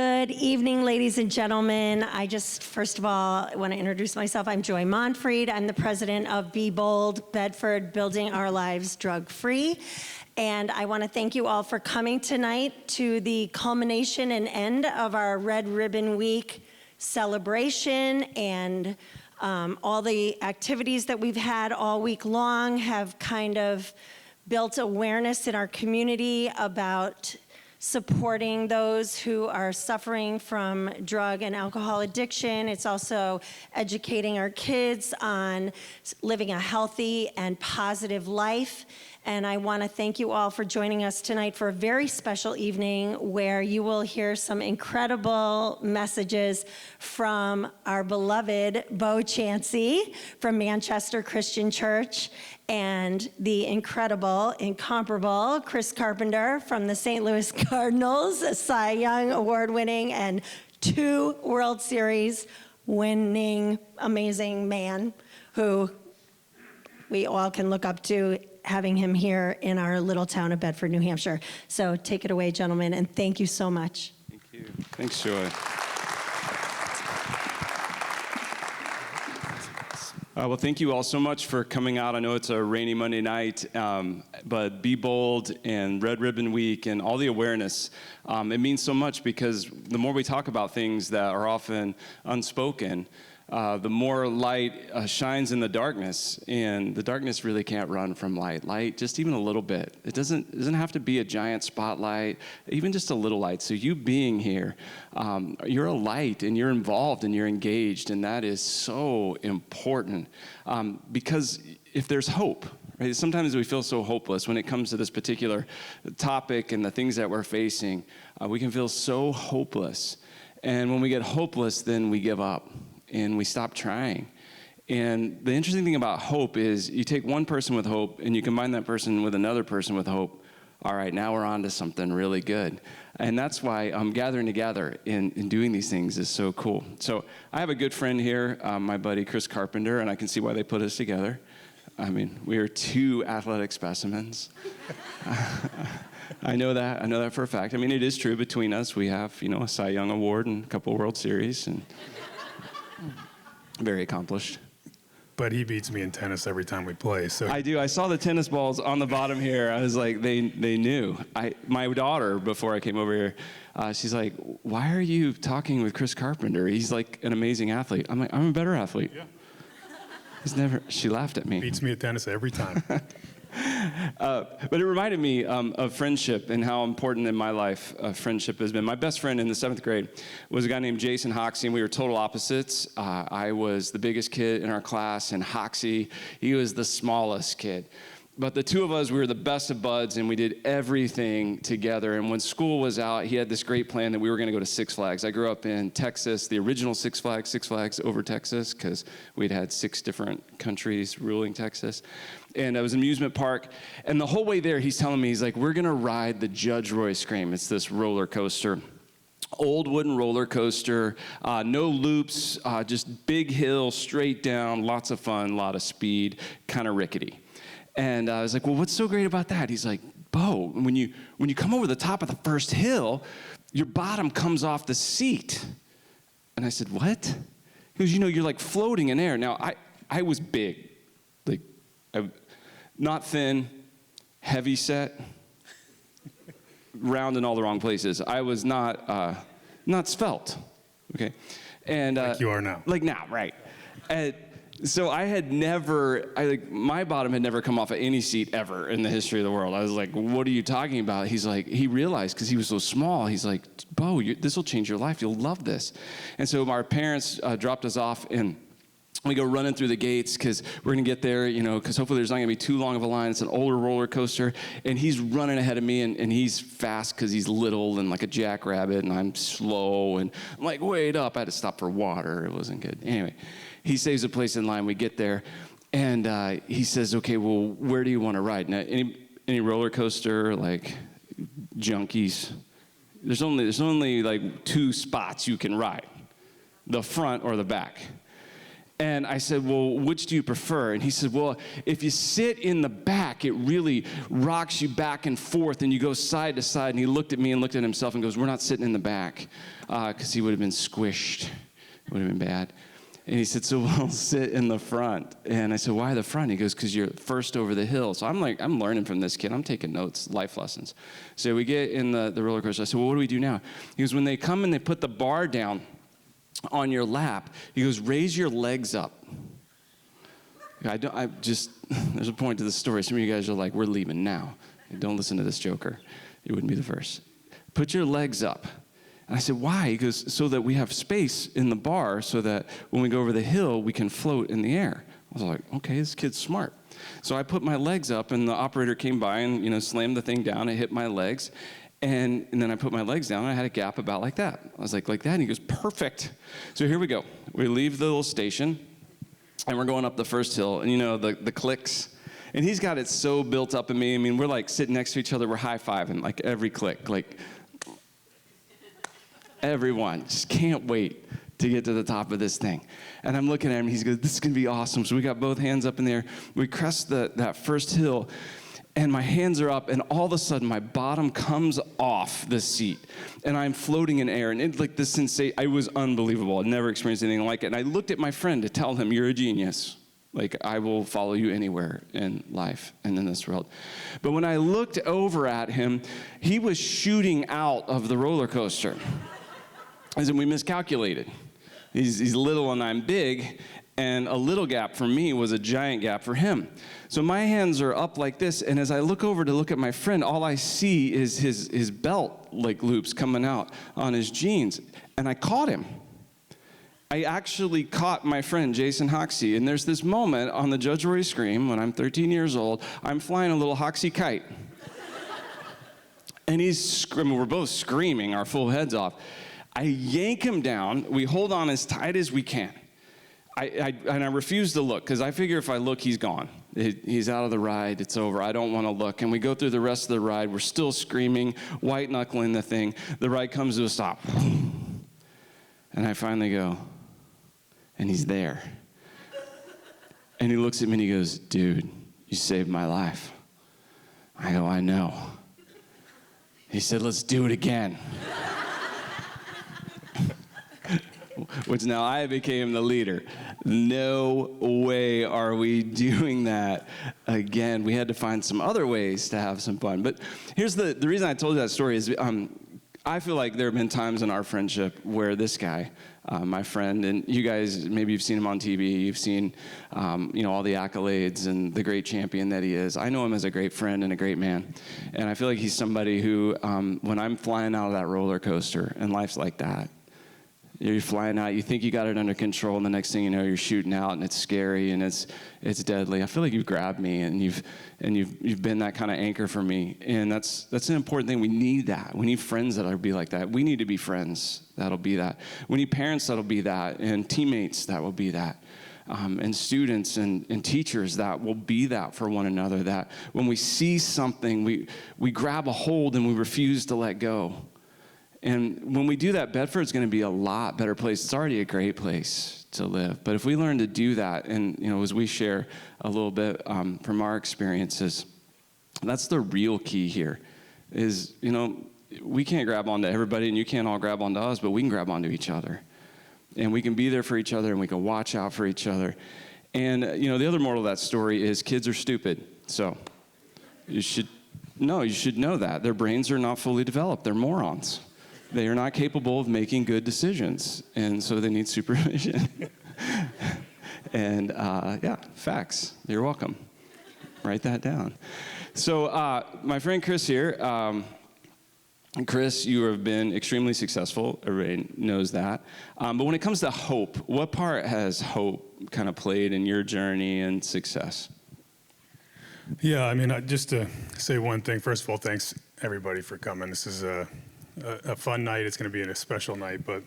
Good evening, ladies and gentlemen. I just, first of all, want to introduce myself. I'm Joy Monfried. I'm the president of BeBOLD, Bedford, Building Our Lives Drug-Free. And I want to thank you all for coming tonight to the culmination and end of our Red Ribbon Week celebration. And all the activities that we've had all week long have kind of built awareness in our community about supporting those who are suffering from drug and alcohol addiction. It's also educating our kids on living a healthy and positive life. And I want to thank you all for joining us tonight for a very special evening where you will hear some incredible messages from our beloved Bo Chancey from Manchester Christian Church and the incredible, incomparable Chris Carpenter from the St. Louis Cardinals, a Cy Young award-winning and 2 World Series winning amazing man who we all can look up to, having him here in our little town of Bedford, New Hampshire. So take it away, gentlemen, and thank you so much. Thank you. Thanks, Joy. Well, thank you all so much for coming out. I know it's a rainy Monday night, but BeBOLD and Red Ribbon Week and all the awareness, it means so much because the more we talk about things that are often unspoken, the more light shines in the darkness, and the darkness really can't run from light. Light, just even a little bit. It doesn't have to be a giant spotlight, even just a little light. So you being here, you're a light, and you're involved, and you're engaged, and that is so important. Because if there's hope, right? Sometimes we feel so hopeless when it comes to this particular topic and the things that we're facing. We can feel so hopeless, and when we get hopeless, then we give up. And we stop trying. And the interesting thing about hope is you take one person with hope and you combine that person with another person with hope. All right, now we're on to something really good. And that's why gathering together and doing these things is so cool. So I have a good friend here, my buddy Chris Carpenter, and I can see why they put us together. I mean, we are 2 athletic specimens. I know that for a fact. I mean, it is true between us. We have, a Cy Young Award and a couple World Series, and very accomplished. But he beats me in tennis every time we play. So I do. I saw the tennis balls on the bottom here. I was like, they knew. My daughter, before I came over here, she's like, why are you talking with Chris Carpenter? He's like an amazing athlete. I'm like, I'm a better athlete. Yeah. She laughed at me. Beats me at tennis every time. But it reminded me of friendship and how important in my life friendship has been. My best friend in the 7th grade was a guy named Jason Hoxie, and we were total opposites. I was the biggest kid in our class, and Hoxie, he was the smallest kid. But the 2 of us, we were the best of buds, and we did everything together. And when school was out, he had this great plan that we were going to go to Six Flags. I grew up in Texas, the original Six Flags over Texas, because we'd had 6 different countries ruling Texas. And it was an amusement park. And the whole way there, he's telling me, he's like, we're going to ride the Judge Roy Scream. It's this roller coaster. Old wooden roller coaster, no loops, just big hill, straight down, lots of fun, a lot of speed, kind of rickety. And I was like, well, what's so great about that? He's like, Bo, when you come over the top of the first hill, your bottom comes off the seat. And I said, what? He goes, you're like floating in air. Now, I was big, like not thin, heavy set, round in all the wrong places. I was not svelte, okay? And like you are now. Like now, right. So I had my bottom had never come off of any seat ever in the history of the world. I was like, what are you talking about? He's like, he realized, because he was so small, he's like, Bo, this will change your life. You'll love this. And so our parents dropped us off, and we go running through the gates because we're going to get there, because hopefully there's not going to be too long of a line. It's an older roller coaster, and he's running ahead of me, and he's fast because he's little and like a jackrabbit, and I'm slow, and I'm like, wait up. I had to stop for water. It wasn't good. Anyway, he saves a place in line. We get there, and he says, okay, well, where do you want to ride? Now, any roller coaster, like junkies, there's only like 2 spots you can ride, the front or the back. And I said, well, which do you prefer? And he said, well, if you sit in the back, it really rocks you back and forth, and you go side to side. And he looked at me and looked at himself and goes, we're not sitting in the back, because he would have been squished. It would have been bad. And he said, so we'll sit in the front. And I said, why the front? He goes, because you're first over the hill. So I'm like, I'm learning from this kid. I'm taking notes, life lessons. So we get in the roller coaster. I said, well, what do we do now? He goes, when they come and they put the bar down on your lap, he goes, raise your legs up. There's a point to the story. Some of you guys are like, we're leaving now. Don't listen to this joker. You wouldn't be the first. Put your legs up. And I said, why? He goes, so that we have space in the bar so that when we go over the hill, we can float in the air. I was like, okay, this kid's smart. So I put my legs up, and the operator came by and, slammed the thing down. It hit my legs. And then I put my legs down, and I had a gap about like that. I was like that? And he goes, perfect. So here we go. We leave the little station, and we're going up the first hill, and the clicks. And he's got it so built up in me. I mean, we're like sitting next to each other. We're high-fiving, like every click. Like, everyone just can't wait to get to the top of this thing. And I'm looking at him, and he goes, this is going to be awesome. So we got both hands up in the air. We crest that first hill, and my hands are up, and all of a sudden, my bottom comes off the seat, and I'm floating in air, and it's like this sensation. It was unbelievable. I'd never experienced anything like it, and I looked at my friend to tell him, you're a genius. Like, I will follow you anywhere in life and in this world. But when I looked over at him, he was shooting out of the roller coaster. As in, we miscalculated. He's little and I'm big, and a little gap for me was a giant gap for him. So my hands are up like this, and as I look over to look at my friend, all I see is his belt like loops coming out on his jeans, and I caught him. I actually caught my friend, Jason Hoxie, and there's this moment on the Judge Roy Scream when I'm 13 years old. I'm flying a little Hoxie kite, and he's screaming. We're both screaming our full heads off. I yank him down. We hold on as tight as we can. And I refuse to look, because I figure if I look, he's gone. He's out of the ride. It's over. I don't want to look. And we go through the rest of the ride. We're still screaming, white-knuckling the thing. The ride comes to a stop. And I finally go, and he's there. And he looks at me and he goes, dude, you saved my life. I go, I know. He said, let's do it again. Which now I became the leader. No way are we doing that again. We had to find some other ways to have some fun. But here's the reason I told you that story is I feel like there have been times in our friendship where this guy, my friend, and you guys, maybe you've seen him on TV, you've seen all the accolades and the great champion that he is. I know him as a great friend and a great man. And I feel like he's somebody who, when I'm flying out of that roller coaster, and life's like that, you're flying out, you think you got it under control, and the next thing you know, you're shooting out, and it's scary, and it's deadly. I feel like you've grabbed me, and you've been that kind of anchor for me, and that's an important thing. We need that. We need friends that'll be like that. We need to be friends that'll be that. We need parents that'll be that, and teammates that will be that, and students and teachers that will be that for one another. That when we see something, we grab a hold and we refuse to let go. And when we do that, Bedford's going to be a lot better place. It's already a great place to live. But if we learn to do that, and as we share a little bit from our experiences, that's the real key here. Is we can't grab onto everybody, and you can't all grab onto us, but we can grab onto each other, and we can be there for each other, and we can watch out for each other. And the other moral of that story is kids are stupid. So you should know that their brains are not fully developed. They're morons. They are not capable of making good decisions, and so they need supervision. And facts. You're welcome. Write that down. So my friend Chris here, Chris, you have been extremely successful. Everybody knows that. But when it comes to hope, what part has hope kind of played in your journey and success? Yeah, I mean, just to say one thing. First of all, thanks everybody for coming. This is a fun night. It's going to be a special night. But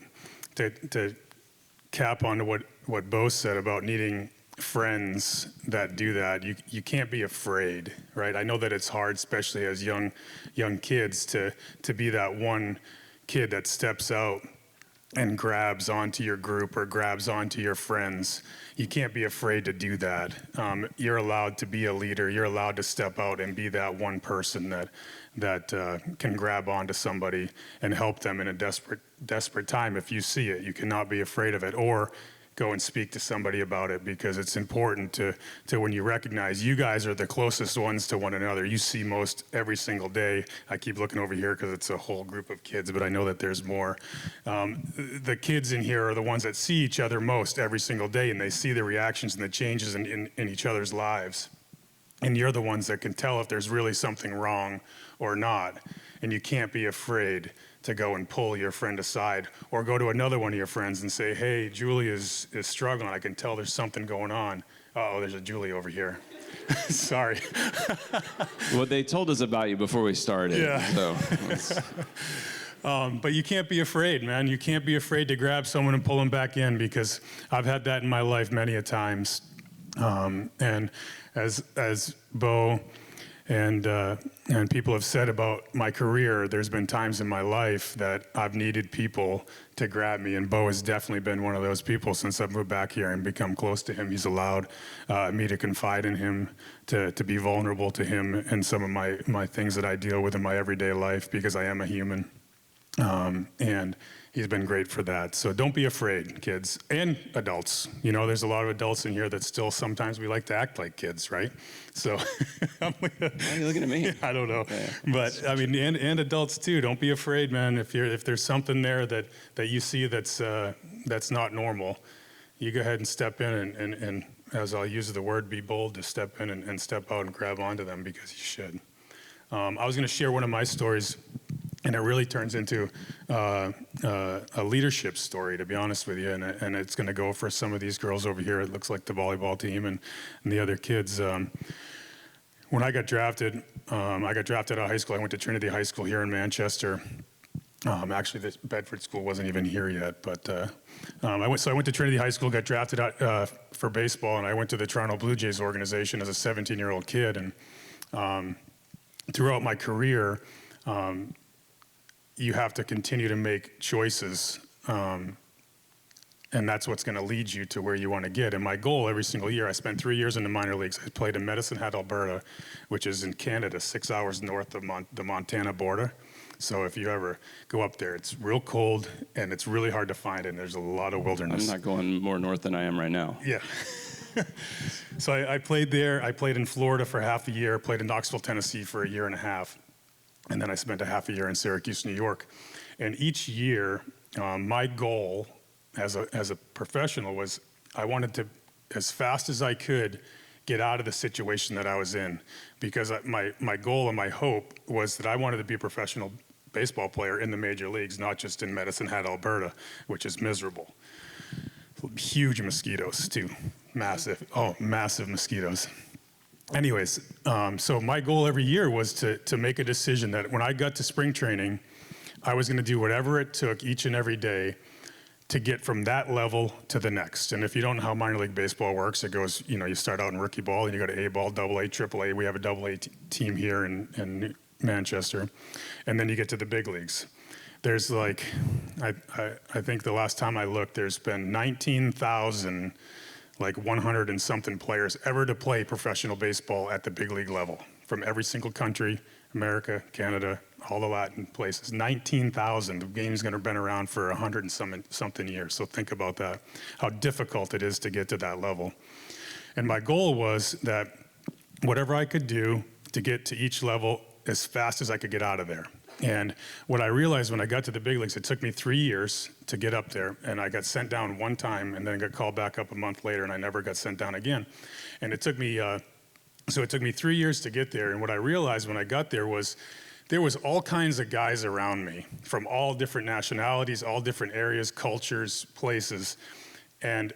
to cap on what Bo said about needing friends that do that, you can't be afraid, right? I know that it's hard, especially as young kids, to be that one kid that steps out and grabs onto your group or grabs onto your friends. You can't be afraid to do that. You're allowed to be a leader. You're allowed to step out and be that one person that can grab onto somebody and help them in a desperate time. If you see it, you cannot be afraid of it, or go and speak to somebody about it, because it's important to when you recognize you guys are the closest ones to one another. You see most every single day. I keep looking over here because it's a whole group of kids, but I know that there's more. The kids in here are the ones that see each other most every single day, and they see the reactions and the changes in each other's lives. And you're the ones that can tell if there's really something wrong or not. And you can't be afraid to go and pull your friend aside, or go to another one of your friends and say, hey, Julie is struggling. I can tell there's something going on. Uh-oh, there's a Julie over here. Sorry. Well, they told us about you before we started. Yeah. So but you can't be afraid, man. You can't be afraid to grab someone and pull them back in, because I've had that in my life many a times. And as Bo and people have said about my career, there's been times in my life that I've needed people to grab me, and Bo has definitely been one of those people since I've moved back here and become close to him. He's allowed me to confide in him, to be vulnerable to him and some of my things that I deal with in my everyday life, because I am a human. And he's been great for that. So don't be afraid, kids and adults. You know, there's a lot of adults in here that still sometimes we like to act like kids, right? So why are you looking at me? I don't know. Yeah. But I mean, and adults too. Don't be afraid, man. If there's something there that you see that's not normal, you go ahead and step in and as I'll use the word, be bold to step in and step out and grab onto them, because you should. I was going to share one of my stories, and it really turns into a leadership story, to be honest with you. And it's going to go for some of these girls over here. It looks like the volleyball team and the other kids. When I got drafted out of high school. I went to Trinity High School here in Manchester. Actually, the Bedford school wasn't even here yet, but I went to Trinity High School, got drafted out for baseball, and I went to the Toronto Blue Jays organization as a 17-year-old kid. And throughout my career, you have to continue to make choices, and that's what's going to lead you to where you want to get. And my goal every single year, I spent 3 years in the minor leagues. I played in Medicine Hat, Alberta, which is in Canada, 6 hours north of the Montana border. So if you ever go up there, it's real cold, and it's really hard to find, and there's a lot of wilderness. I'm not going more north than I am right now. Yeah. So I played there. I played in Florida for half a year, played in Knoxville, Tennessee for a year and a half. And then I spent a half a year in Syracuse, New York. And each year, my goal as a professional was I wanted to, as fast as I could, get out of the situation that I was in. Because my goal and my hope was that I wanted to be a professional baseball player in the major leagues, not just in Medicine Hat, Alberta, which is miserable. Huge mosquitoes, too. Massive mosquitoes. Anyways, so my goal every year was to make a decision that when I got to spring training, I was going to do whatever it took each and every day to get from that level to the next. And if you don't know how minor league baseball works, it goes, you start out in rookie ball, and you go to A ball, double A, triple A. We have a double A team here in Manchester. And then you get to the big leagues. There's I think the last time I looked, there's been 19,000 100 and something players ever to play professional baseball at the big league level, from every single country, America, Canada, all the Latin places. 19,000. The game's going to have been around for 100 and something years. So think about that, how difficult it is to get to that level. And my goal was that whatever I could do to get to each level as fast as I could get out of there. And what I realized when I got to the big leagues, it took me 3 years to get up there, and I got sent down one time, and then got called back up a month later, and I never got sent down again. And it took me 3 years to get there. And what I realized when I got there was all kinds of guys around me from all different nationalities, all different areas, cultures, places, and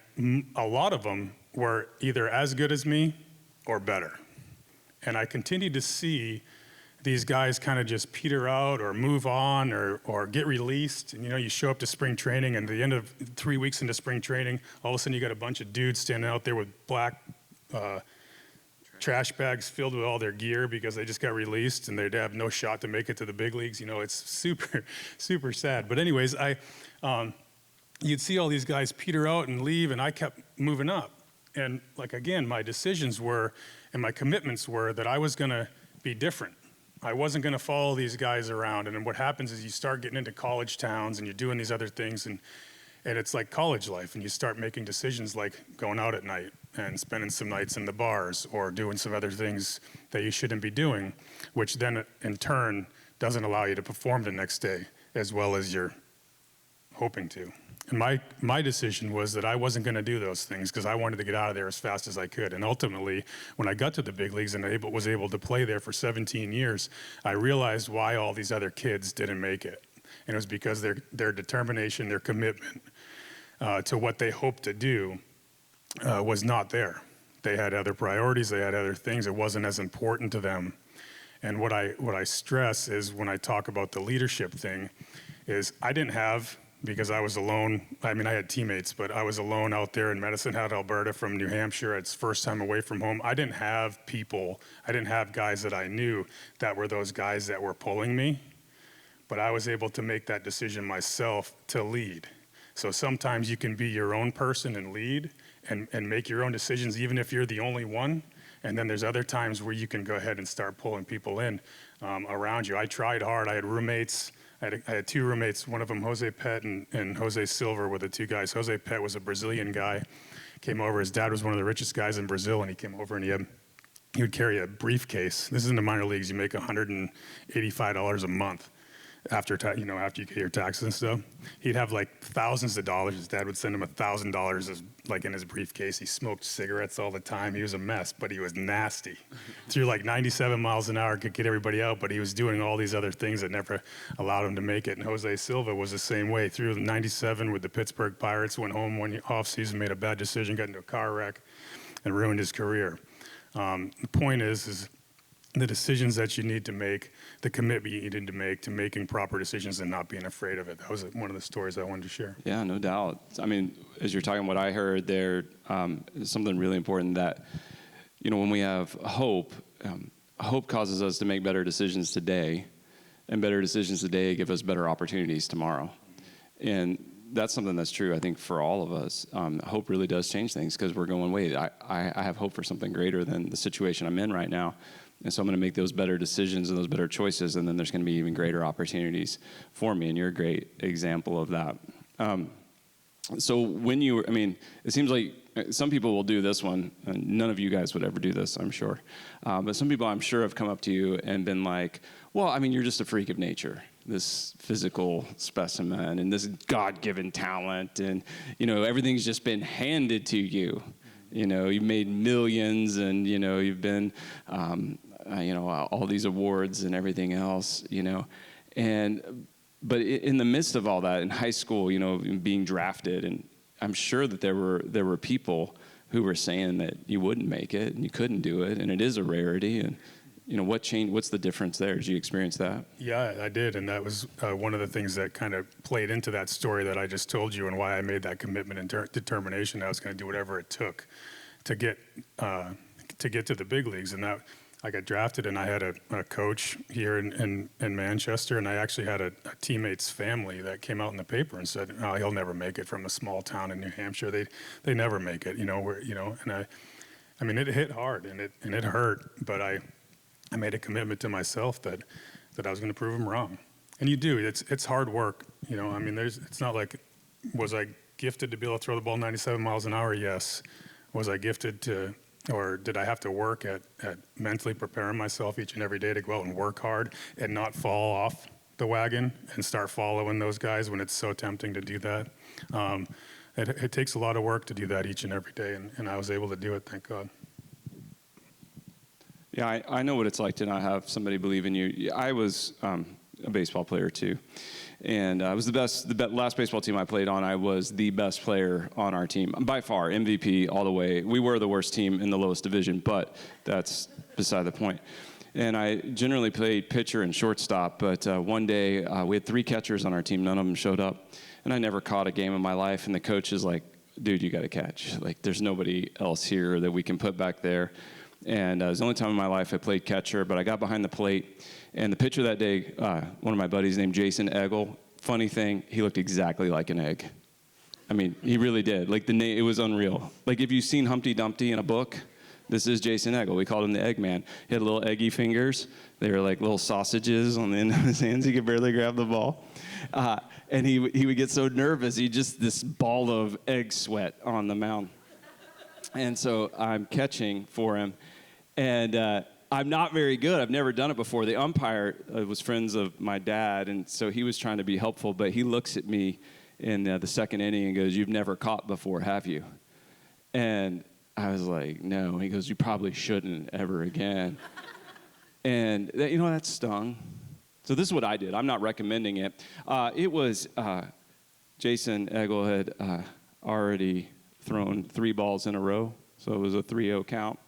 a lot of them were either as good as me or better. And I continued to see these guys kind of just peter out or move on or get released. And you show up to spring training, and at the end of 3 weeks into spring training, all of a sudden you got a bunch of dudes standing out there with black trash bags filled with all their gear because they just got released and they'd have no shot to make it to the big leagues. It's super, super sad. But anyways, you'd see all these guys peter out and leave, and I kept moving up. And like, again, my decisions were, and my commitments were that I was gonna be different. I wasn't gonna follow these guys around. And then what happens is you start getting into college towns and you're doing these other things, and it's like college life, and you start making decisions like going out at night and spending some nights in the bars or doing some other things that you shouldn't be doing, which then in turn doesn't allow you to perform the next day as well as you're hoping to. And my decision was that I wasn't going to do those things because I wanted to get out of there as fast as I could. And ultimately, when I got to the big leagues and was able to play there for 17 years, I realized why all these other kids didn't make it. And it was because their determination, their commitment to what they hoped to do was not there. They had other priorities, they had other things. It wasn't as important to them. And what I stress is when I talk about the leadership thing is I didn't have, because I was alone. I mean, I had teammates, but I was alone out there in Medicine Hat, Alberta from New Hampshire. It's first time away from home. I didn't have people, I didn't have guys that I knew that were those guys that were pulling me, but I was able to make that decision myself to lead. So sometimes you can be your own person and lead and make your own decisions, even if you're the only one. And then there's other times where you can go ahead and start pulling people in around you. I tried hard. I had roommates. I had two roommates, one of them Jose Pet and Jose Silver were the two guys. Jose Pet was a Brazilian guy, came over. His dad was one of the richest guys in Brazil, and he came over and he would carry a briefcase. This is in the minor leagues. You make $185 a month after you pay your taxes and stuff. He'd have like thousands of dollars. His dad would send him $1,000 like in his briefcase. He smoked cigarettes all the time. He was a mess, but he was nasty. Threw like 97 miles an hour, could get everybody out, but he was doing all these other things that never allowed him to make it. And Jose Silva was the same way. Threw 97 with the Pittsburgh Pirates, went home one offseason, made a bad decision, got into a car wreck, and ruined his career. The point is the decisions that you need to make, the commitment you need to make to making proper decisions and not being afraid of it. That was one of the stories I wanted to share. Yeah, no doubt. I mean, as you're talking, what I heard there is something really important that, when we have hope, hope causes us to make better decisions today, and better decisions today give us better opportunities tomorrow. And that's something that's true, I think, for all of us. Hope really does change things because we're going, wait, I have hope for something greater than the situation I'm in right now. And so I'm going to make those better decisions and those better choices, and then there's going to be even greater opportunities for me, and you're a great example of that. So it seems like some people will do this one, and none of you guys would ever do this, I'm sure. But some people, I'm sure, have come up to you and been like, well, you're just a freak of nature, this physical specimen and this God-given talent, and, everything's just been handed to you. You've made millions, and, you've been, all these awards and everything else, but in the midst of all that in high school, being drafted, and I'm sure that there were people who were saying that you wouldn't make it and you couldn't do it, and it is a rarity. And what changed? What's the difference there? Did you experience that? Yeah, I did, and that was one of the things that kind of played into that story that I just told you, and why I made that commitment and determination. I was going to do whatever it took to get to the big leagues, and that. I got drafted, and I had a coach here in Manchester, and I actually had a teammate's family that came out in the paper and said, "Oh, he'll never make it from a small town in New Hampshire. They never make it, and it hit hard and it hurt, but I made a commitment to myself that I was going to prove him wrong. And you do. It's hard work, it's not like, was I gifted to be able to throw the ball 97 miles an hour? Yes. Was I gifted to? Or did I have to work at mentally preparing myself each and every day to go out and work hard and not fall off the wagon and start following those guys when it's so tempting to do that? It takes a lot of work to do that each and every day, and I was able to do it, thank God. Yeah, I know what it's like to not have somebody believe in you. I was a baseball player too. And I was the last baseball team I played on, I was the best player on our team. By far, MVP all the way. We were the worst team in the lowest division, but that's beside the point. And I generally played pitcher and shortstop, but one day we had 3 catchers on our team. None of them showed up. And I never caught a game in my life, and the coach is like, dude, you got to catch. Like, there's nobody else here that we can put back there. And it was the only time in my life I played catcher, but I got behind the plate. And the pitcher that day, one of my buddies named Jason Eggle, funny thing, he looked exactly like an egg. I mean, he really did. Like, the name, it was unreal. Like, if you've seen Humpty Dumpty in a book, this is Jason Eggle. We called him the Eggman. He had little eggy fingers. They were like little sausages on the end of his hands. He could barely grab the ball. And he would get so nervous, he just this ball of egg sweat on the mound. And so I'm catching for him. And I'm not very good. I've never done it before. The umpire was friends of my dad, and so he was trying to be helpful, but he looks at me in the second inning and goes, "You've never caught before, have you?" And I was like, "No." He goes, "You probably shouldn't ever again." And that stung. So this is what I did. I'm not recommending it. It was Jason Eggle had already thrown 3 balls in a row, so it was a 3-0 count.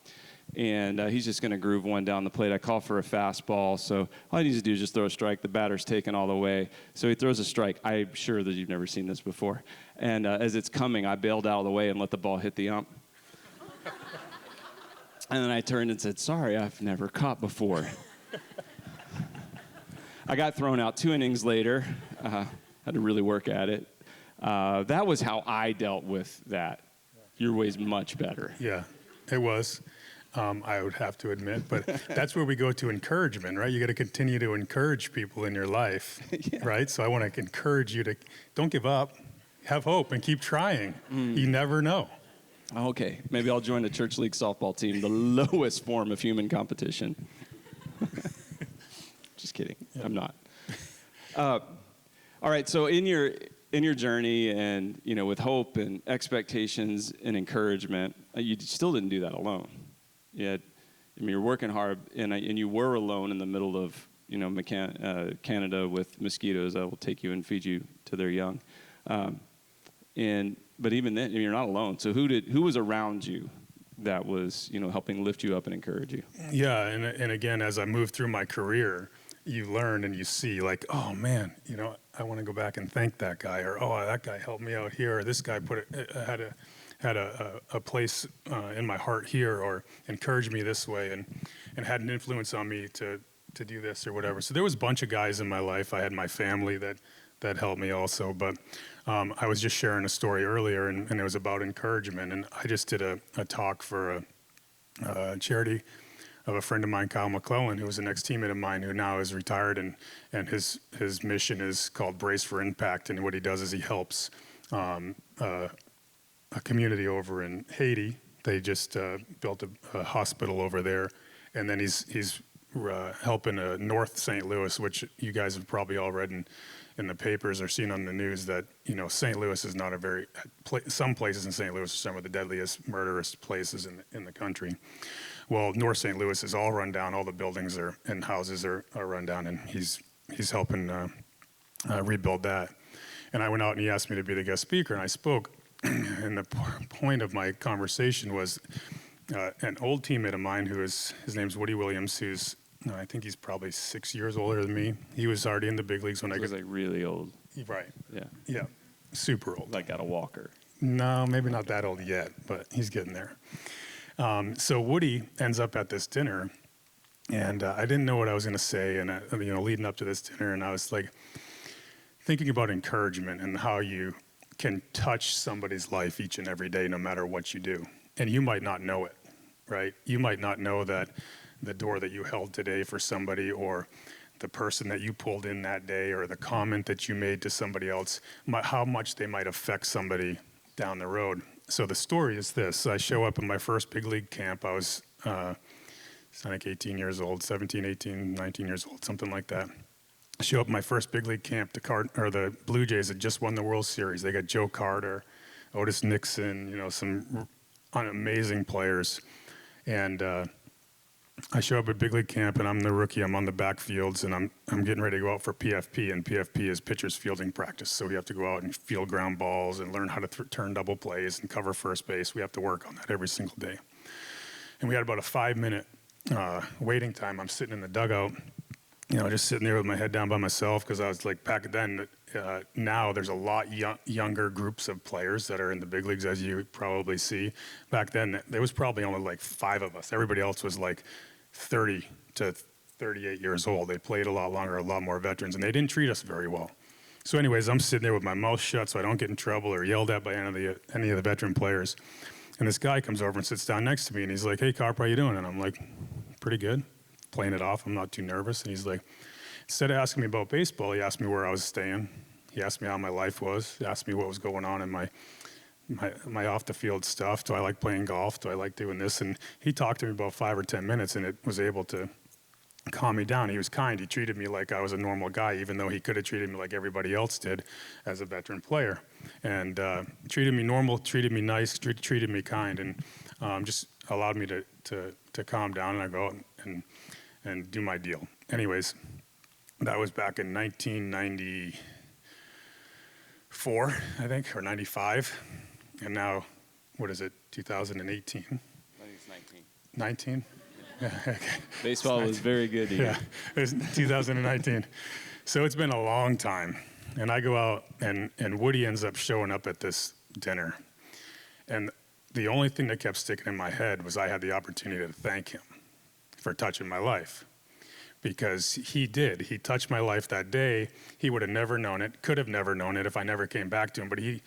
And he's just going to groove one down the plate. I call for a fastball, so all he needs to do is just throw a strike. The batter's taken all the way. So he throws a strike. I'm sure that you've never seen this before. And as it's coming, I bailed out of the way and let the ball hit the ump. And then I turned and said, "Sorry, I've never caught before." I got thrown out 2 innings later. Had to really work at it. That was how I dealt with that. Your way's much better. Yeah, it was. I would have to admit, but that's where we go to encouragement, right? You got to continue to encourage people in your life, Yeah. right? So I want to encourage you to don't give up, have hope, and keep trying. You never know. Okay, maybe I'll join the church league softball team, the lowest form of human competition. Just kidding. Yeah. I'm not. All right, so in your journey and with hope and expectations and encouragement, you still didn't do that alone. You're working hard, and you were alone in the middle of Canada with mosquitoes that will take you and feed you to their young. But even then, you're not alone. So who was around you that was helping lift you up and encourage you? Yeah, and again, as I moved through my career, you learn and you see like, oh man, I want to go back and thank that guy, or oh, that guy helped me out here, or this guy had a place in my heart here, or encouraged me this way, and had an influence on me to do this or whatever. So there was a bunch of guys in my life. I had my family that helped me also, but I was just sharing a story earlier, and it was about encouragement. And I just did a talk for a charity of a friend of mine, Kyle McClellan, who was an ex-teammate of mine who now is retired, and his mission is called Brace for Impact. And what he does is he helps a community over in Haiti. They just built a hospital over there, and then he's helping North St. Louis, which you guys have probably all read in the papers or seen on the news, that St. Louis is not some places in St. Louis are some of the deadliest, murderous places in the country. Well, North St. Louis is all run down. All the buildings and houses are run down, and he's helping rebuild that. And I went out and he asked me to be the guest speaker, and I spoke. And the point of my conversation was an old teammate of mine his name's Woody Williams, who's I think he's probably 6 years older than me. He was already in the big leagues when I was like really old. Right. Yeah. Yeah. Super old. Like got a walker. No, maybe not that old yet, but he's getting there. So Woody ends up at this dinner, and I didn't know what I was going to say, and leading up to this dinner, and I was like thinking about encouragement and how you can touch somebody's life each and every day, no matter what you do. And you might not know it, right? You might not know that the door that you held today for somebody, or the person that you pulled in that day, or the comment that you made to somebody else, how much they might affect somebody down the road. So the story is this. I show up in my first big league camp. I was, I think 18 years old, 17, 18, 19 years old, something like that. I show up in my first big league camp. The Blue Jays had just won the World Series. They got Joe Carter, Otis Nixon, some amazing players. And I show up at big league camp, and I'm the rookie. I'm on the backfields, and I'm getting ready to go out for PFP, and PFP is pitcher's fielding practice. So we have to go out and field ground balls and learn how to turn double plays and cover first base. We have to work on that every single day. And we had about a 5-minute waiting time. I'm sitting in the dugout, just sitting there with my head down by myself, because I was like, back then, now there's a lot younger groups of players that are in the big leagues, as you probably see. Back then, there was probably only like 5 of us. Everybody else was like 30 to 38 years old. They played a lot longer, a lot more veterans, and they didn't treat us very well. So anyways, I'm sitting there with my mouth shut so I don't get in trouble or yelled at by any of the veteran players. And this guy comes over and sits down next to me, and he's like, "Hey, Carp, how you doing?" And I'm like, "Pretty good." Playing it off. I'm not too nervous. And he's like, instead of asking me about baseball, he asked me where I was staying. He asked me how my life was. He asked me what was going on in my off-the-field stuff. Do I like playing golf? Do I like doing this? And he talked to me about 5 or 10 minutes, and it was able to calm me down. He was kind. He treated me like I was a normal guy, even though he could have treated me like everybody else did as a veteran player. And treated me normal, treated me nice, treated me kind, and just allowed me to calm down, and I go out and do my deal. Anyways, that was back in 1994, I think, or 95. And now, what is it, 2018? I think it's 19. 19? Yeah, okay. Baseball was very good to you. Yeah, it was 2019. So it's been a long time. And I go out, and Woody ends up showing up at this dinner. And the only thing that kept sticking in my head was I had the opportunity to thank him for touching my life. Because he did. He touched my life that day. He would have never known it, could have never known it if I never came back to him. But he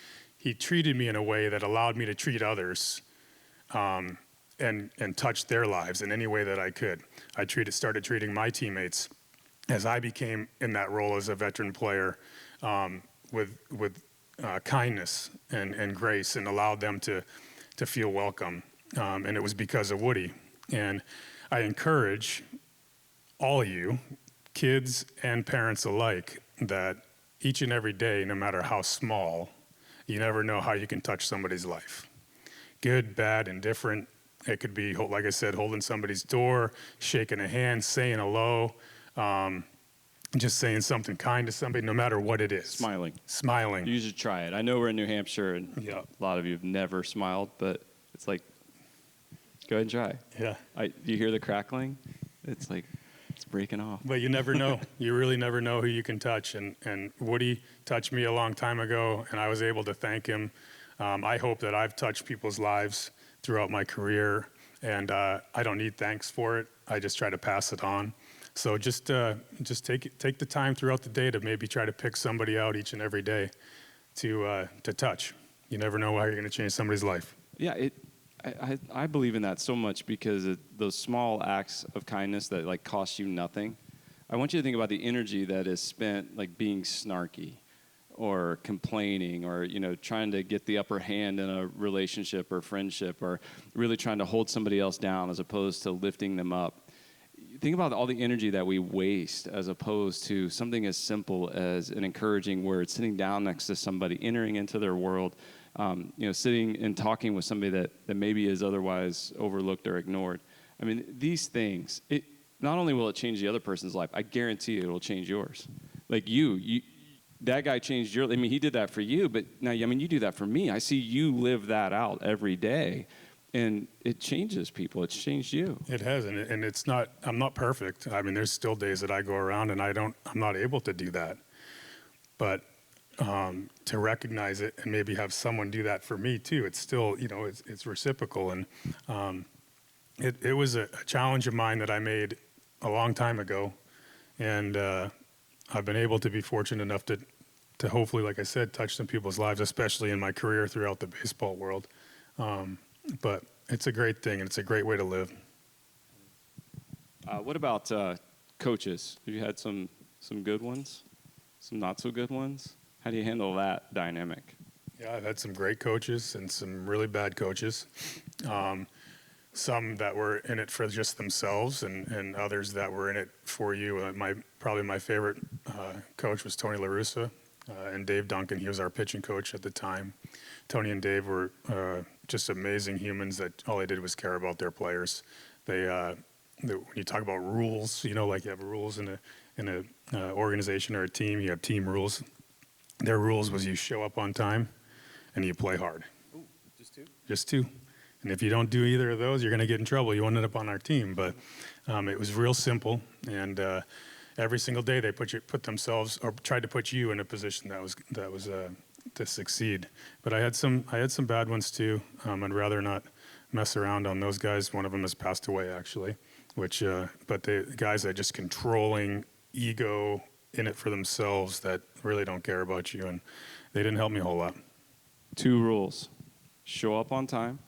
treated me in a way that allowed me to treat others and touch their lives in any way that I could. I started treating my teammates as I became in that role as a veteran player with kindness and grace, and allowed them to feel welcome. And it was because of Woody. And I encourage all of you, kids and parents alike, that each and every day, no matter how small, you never know how you can touch somebody's life. Good, bad, indifferent. It could be, like I said, holding somebody's door, shaking a hand, saying hello, just saying something kind to somebody, no matter what it is. Smiling. You should try it. I know we're in New Hampshire, and Yeah. a lot of you have never smiled, but it's like, go ahead and try. Yeah. Do you hear the crackling? It's like, it's breaking off. But you never know. You really never know who you can touch. And Woody touched me a long time ago, and I was able to thank him. I hope that I've touched people's lives throughout my career, and I don't need thanks for it. I just try to pass it on. So just take the time throughout the day to maybe try to pick somebody out each and every day to touch. You never know how you're going to change somebody's life. Yeah, I believe in that so much, because those small acts of kindness that like cost you nothing. I want you to think about the energy that is spent like being snarky or complaining, or trying to get the upper hand in a relationship or friendship, or really trying to hold somebody else down as opposed to lifting them up. Think about all the energy that we waste as opposed to something as simple as an encouraging word, sitting down next to somebody, entering into their world, sitting and talking with somebody that maybe is otherwise overlooked or ignored. I mean, these things, not only will it change the other person's life, I guarantee it will change yours. Like that guy changed your, he did that for you, but now, you do that for me. I see you live that out every day, and it changes people. It's changed you. It has, and it's not, I'm not perfect. There's still days that I go around and I'm not able to do that. But to recognize it and maybe have someone do that for me too, it's still, it's reciprocal. And it was a challenge of mine that I made a long time ago. And I've been able to be fortunate enough to hopefully, like I said, touch some people's lives, especially in my career throughout the baseball world. But it's a great thing, and it's a great way to live. What about coaches? Have you had some good ones, some not so good ones? How do you handle that dynamic? Yeah, I've had some great coaches and some really bad coaches. Some that were in it for just themselves, and others that were in it for you. Probably my favorite coach was Tony La Russa, and Dave Duncan. He was our pitching coach at the time. Tony and Dave were just amazing humans that all they did was care about their players. When you talk about rules, like you have rules in a organization or a team, you have team rules. Their rules was you show up on time and you play hard. Ooh, just two? Just two. And if you don't do either of those, you're going to get in trouble. You won't end up on our team. But it was real simple, and every single day they put themselves, or tried to put you in a position that was to succeed. But I had some bad ones too. I'd rather not mess around on those guys. One of them has passed away actually. But the guys that just controlling, ego, in it for themselves that really don't care about you, and they didn't help me a whole lot. 2 rules. Show up on time.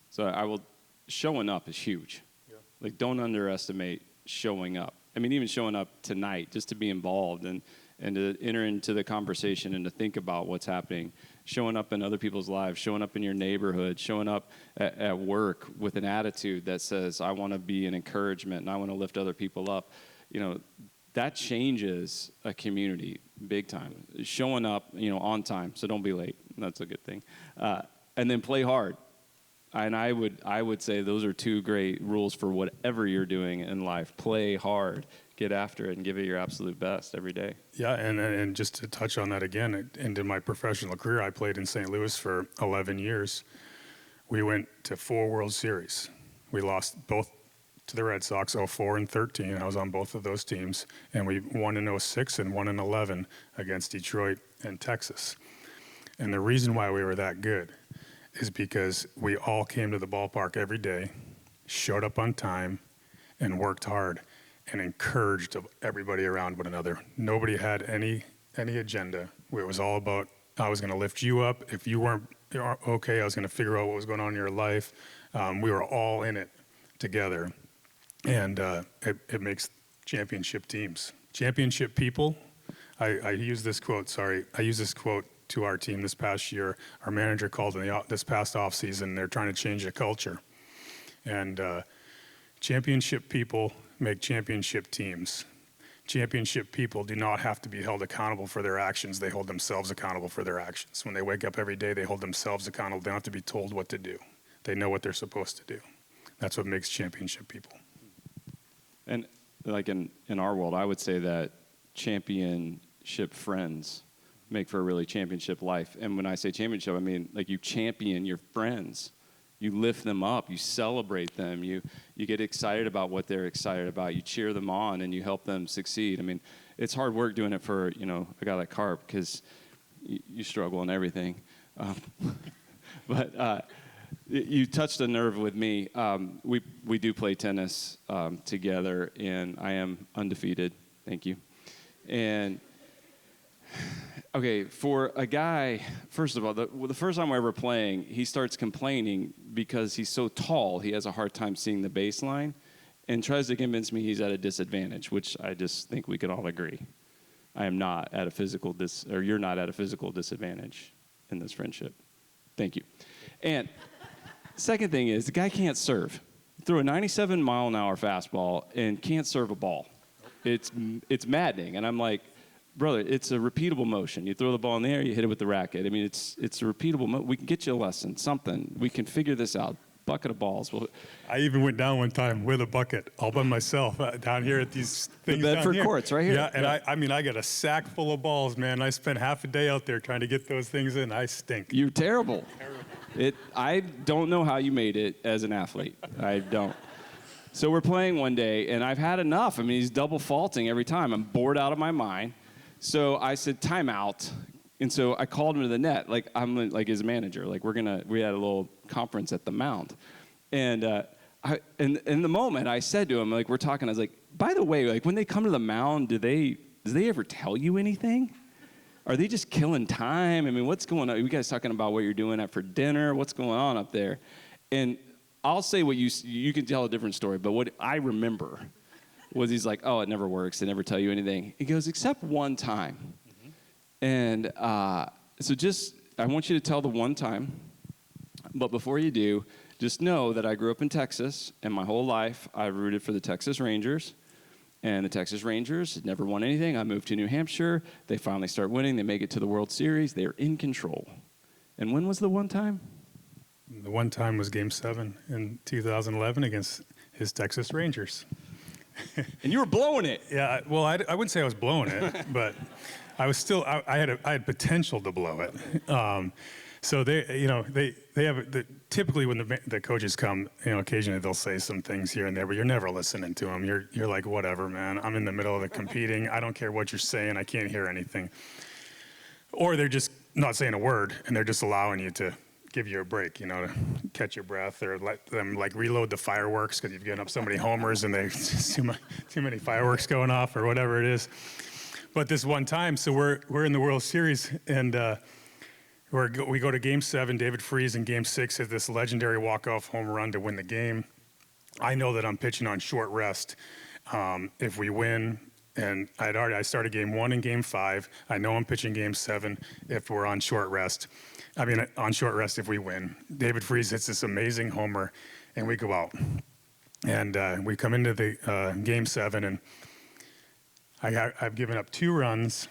So showing up is huge. Yeah. Like, don't underestimate showing up. I mean, even showing up tonight, just to be involved and to enter into the conversation and to think about what's happening, showing up in other people's lives, showing up in your neighborhood, showing up at work with an attitude that says, I want to be an encouragement and I want to lift other people up. You know, that changes a community big time. Showing up, you know, on time, so don't be late. That's a good thing. And then play hard. And I would say those are 2 great rules for whatever you're doing in life. Play hard, get after it, and give it your absolute best every day. Yeah, and just to touch on that again, into my professional career, I played in St. Louis for 11 years. We went to 4 World Series. We lost both to the Red Sox, 04 and 13. I was on both of those teams, and we won in 06 and won in 11 against Detroit and Texas. And the reason why we were that good is because we all came to the ballpark every day, showed up on time, and worked hard, and encouraged everybody around one another. Nobody had any agenda. It was all about, I was going to lift you up. If you weren't okay, I was going to figure out what was going on in your life. We were all in it together, and it makes championship teams. Championship people, I use this quote to our team this past year. Our manager called in this past offseason. They're trying to change the culture. And championship people make championship teams. Championship people do not have to be held accountable for their actions. They hold themselves accountable for their actions. When they wake up every day, they hold themselves accountable. They don't have to be told what to do. They know what they're supposed to do. That's what makes championship people. And like in our world, I would say that championship friends make for a really championship life. And when I say championship, I mean like you champion your friends. You lift them up, you celebrate them, you get excited about what they're excited about, you cheer them on, and you help them succeed. I mean, it's hard work doing it for, you know, a guy like Carp, because you struggle in everything. But you touched a nerve with me. We do play tennis together, and I am undefeated. Thank you. And okay, for a guy, first of all, the first time we're ever playing, he starts complaining because he's so tall, he has a hard time seeing the baseline, and tries to convince me he's at a disadvantage, which I just think we can all agree. I am not at a physical you're not at a physical disadvantage in this friendship. Thank you. And second thing is, the guy can't serve. Threw a 97-mile-an-hour fastball and can't serve a ball. It's maddening, and I'm like, brother, it's a repeatable motion. You throw the ball in the air, you hit it with the racket. I mean, it's a repeatable motion. We can get you a lesson, something. We can figure this out. Bucket of balls. I even went down one time with a bucket all by myself down here at these things. The Bedford courts right here. Yeah, and I mean, I got a sack full of balls, man. I spent half a day out there trying to get those things in. I stink. You're terrible. I don't know how you made it as an athlete. I don't. So we're playing one day, and I've had enough. I mean, he's double faulting every time. I'm bored out of my mind. So I said, time out. And so I called him to the net, like I'm like his manager. Like we had a little conference at the mound. And in the moment I said to him, like we're talking, I was like, by the way, like when they come to the mound, do they ever tell you anything? Are they just killing time? I mean, what's going on? You guys talking about what you're doing for dinner? What's going on up there? And I'll say what you can tell a different story, but what I remember was he's like, oh, it never works. They never tell you anything. He goes, except one time. Mm-hmm. And so I want you to tell the one time. But before you do, just know that I grew up in Texas, and my whole life I rooted for the Texas Rangers. And the Texas Rangers had never won anything. I moved to New Hampshire. They finally start winning. They make it to the World Series. They're in control. And when was the one time? The one time was Game 7 in 2011 against his Texas Rangers. And you were blowing it. Yeah, well, I wouldn't say I was blowing it, but I was still. I had potential to blow it. So they have typically when the coaches come, occasionally they'll say some things here and there, but you're never listening to them. You're like, whatever, man. I'm in the middle of the competing. I don't care what you're saying. I can't hear anything. Or they're just not saying a word, and they're just allowing you to give you a break, to catch your breath, or let them like reload the fireworks because you've given up so many homers and there's too many fireworks going off or whatever it is. But this one time, so we're in the World Series, and we go to Game 7. David Freese in Game 6 hit this legendary walk-off home run to win the game. I know that I'm pitching on short rest. If we win, and I started Game 1 and Game 5. I know I'm pitching Game 7 if we're on short rest. I mean, on short rest if we win. David Freese hits this amazing homer, and we go out. And we come into the Game 7, and I've given up 2 runs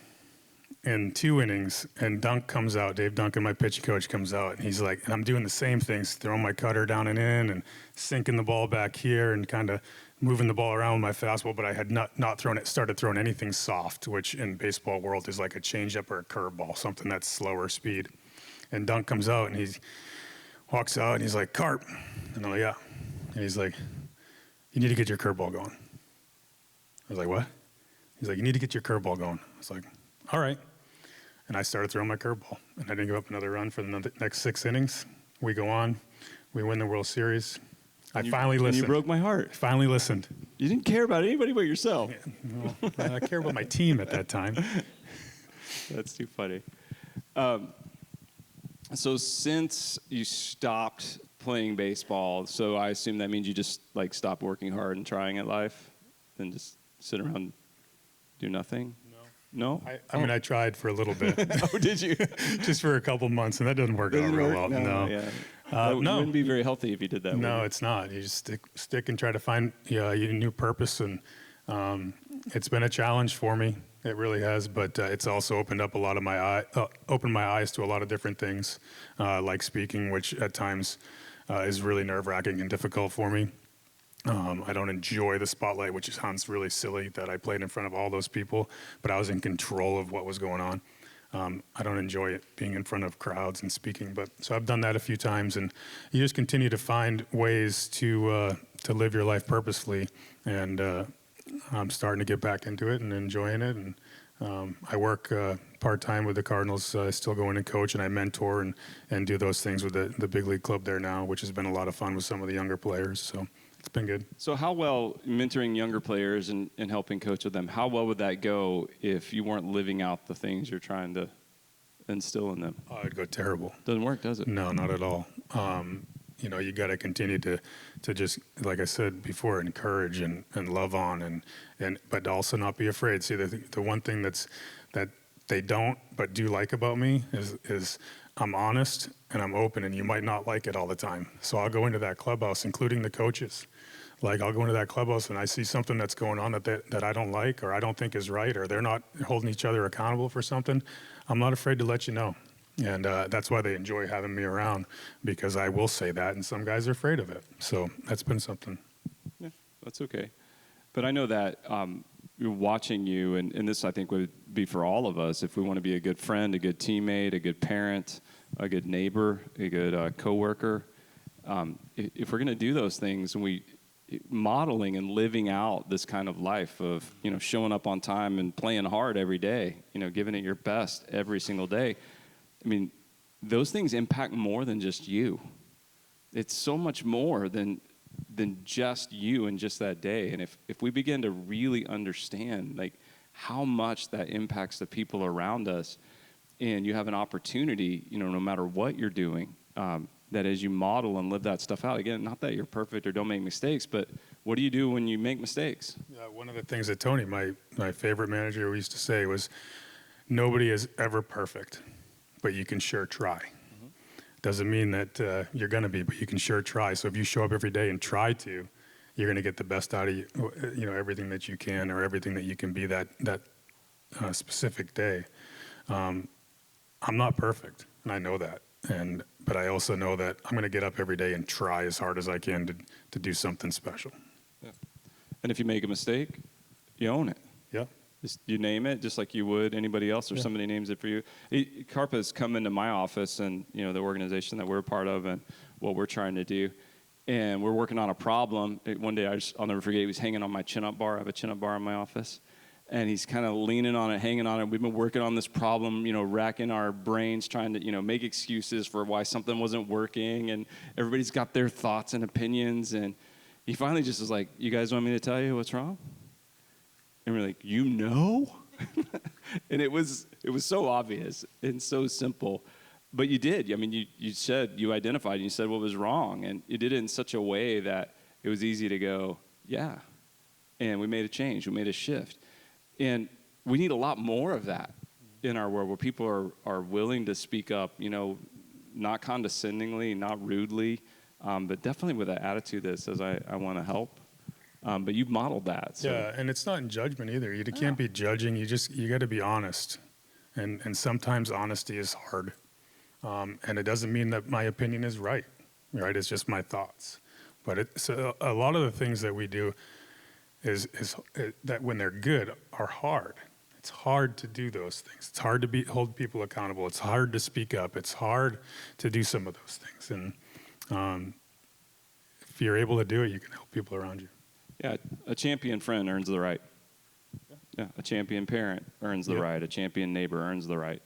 in 2 innings, and Dunk comes out. Dave Duncan, my pitching coach, comes out, and he's like, and I'm doing the same things, throwing my cutter down and in, and sinking the ball back here, and kind of moving the ball around with my fastball. But I had not started throwing anything soft, which in baseball world is like a changeup or a curveball, something that's slower speed. And Dunk comes out, and he walks out, and he's like, Carp, and I'm like, yeah, and he's like, you need to get your curveball going. I was like, what? He's like, you need to get your curveball going. I was like, all right. And I started throwing my curveball, and I didn't give up another run for the next 6 innings. We go on. We win the World Series. I finally listened. You broke my heart. Finally listened. You didn't care about anybody but yourself. Yeah, well, I care about my team at that time. That's too funny. So since you stopped playing baseball, so I assume that means you just like stopped working hard and trying at life and just sit around, do nothing? No? I mean, I tried for a little bit. Oh, did you? Just for a couple months, and that doesn't work out real well. No. Yeah. It No. wouldn't be very healthy if you did that. No, it's not. You just stick and try to find a new purpose, and it's been a challenge for me. It really has, but it's also opened up opened my eyes to a lot of different things, like speaking, which at times is really nerve-wracking and difficult for me. I don't enjoy the spotlight, which sounds really silly that I played in front of all those people, but I was in control of what was going on. I don't enjoy it being in front of crowds and speaking, so I've done that a few times, and you just continue to find ways to live your life purposefully, and I'm starting to get back into it and enjoying it. And I work part-time with the Cardinals. I still go in and coach, and I mentor and do those things with the big league club there now, which has been a lot of fun with some of the younger players. So it's been good. So how well, mentoring younger players and helping coach with them, how well would that go if you weren't living out the things you're trying to instill in them? Oh, it'd go terrible. Doesn't work, does it? No, not at all. You got to continue to just, like I said before, encourage and love on, but also not be afraid. See, the one thing that they don't but do like about me is I'm honest and I'm open, and you might not like it all the time. So I'll go into that clubhouse, including the coaches. Like, I'll go into that clubhouse and I see something that's going on that I don't like, or I don't think is right, or they're not holding each other accountable for something. I'm not afraid to let you know. And that's why they enjoy having me around, because I will say that, and some guys are afraid of it. So that's been something. Yeah, that's okay. But I know that watching you, and this I think would be for all of us, if we want to be a good friend, a good teammate, a good parent, a good neighbor, a good coworker, if we're going to do those things, and modeling and living out this kind of life of, showing up on time and playing hard every day, giving it your best every single day. I mean, those things impact more than just you. It's so much more than just you and just that day. And if we begin to really understand like how much that impacts the people around us, and you have an opportunity, no matter what you're doing, that as you model and live that stuff out, again, not that you're perfect or don't make mistakes, but what do you do when you make mistakes? Yeah, one of the things that Tony, my favorite manager, used to say was, nobody is ever perfect, but you can sure try. Mm-hmm. Doesn't mean that you're going to be, but you can sure try. So if you show up every day and try to, you're going to get the best out of everything that you can, or everything that you can be that specific day. I'm not perfect, and I know that. But I also know that I'm going to get up every day and try as hard as I can to do something special. Yeah. And if you make a mistake, you own it. Yeah. You name it, just like you would anybody else, or somebody names it for you. Carp has come into my office, and the organization that we're a part of, and what we're trying to do, and we're working on a problem. One day, I'll never forget, he was hanging on my chin-up bar. I have a chin-up bar in my office, and he's kind of leaning on it, hanging on it. We've been working on this problem, racking our brains, trying to, make excuses for why something wasn't working, and everybody's got their thoughts and opinions, and he finally just was like, "You guys want me to tell you what's wrong?" And we're like, And it was so obvious and so simple. But you did. I mean, you said, you identified, and you said what was wrong. And you did it in such a way that it was easy to go, yeah. And we made a change. We made a shift. And we need a lot more of that in our world, where people are willing to speak up, you know, not condescendingly, not rudely, but definitely with an attitude that says, I want to help. But you've modeled that. So. Yeah, and it's not in judgment either. You can't be judging. You got to be honest. And sometimes honesty is hard. And it doesn't mean that my opinion is right? It's just my thoughts. But a lot of the things that we do is that when they're good are hard. It's hard to do those things. It's hard to hold people accountable. It's hard to speak up. It's hard to do some of those things. And if you're able to do it, you can help people around you. Yeah, a champion friend earns the right. Yeah, a champion parent earns the right. A champion neighbor earns the right.